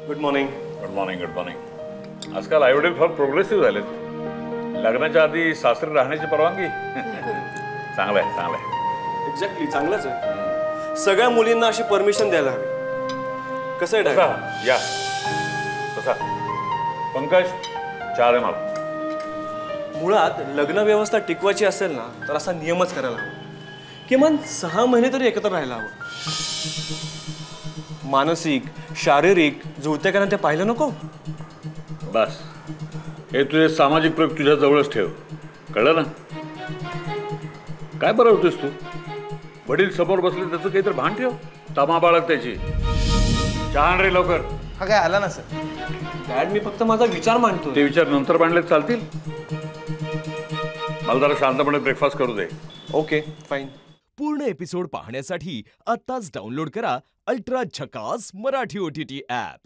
Good morning. Good morning. Good morning. आजकाल आईवडील फार प्रोग्रेसिव्ह झालेत. लग्नाच्या आधी सासरी राहण्याची परवानगी. चांगलं आहे, चांगलं आहे. एक्झॅक्टली, चांगलंच आहे. सगळ्या मुलींना अशी परमिशन द्यायला हवी. कसं आहे डायरेक्टर? या कसा पंकज चहा दे मला. मुळात लग्न व्यवस्था टिकवायची असेल ना तर असा नियमच करायला हवा. किमान 6 महिने तरी एकत्र राहायला हवं. मानसिक शारीरिक जुळते का ना ते पाहिलं नको. बस हे तुझे सामाजिक प्रयोग तुझ्या जवळच ठेव. कळलं ना? काय बरं होतेस तू? वडील समोर बसले त्याचं काहीतरी भान ठेव. तमा बाळग त्याची. चहा आण रे लवकर. हा काय आला ना सर. डॅड, मी फक्त माझा विचार मांडतो. ते विचार नंतर मांडले चालतील. मला जरा शांतपणे ब्रेकफास्ट करू दे. Okay, fine. पूर्ण एपिसोड पाहण्यासाठी आत्ताच डाउनलोड करा अल्ट्रा झकास मराठी OTT ॲप.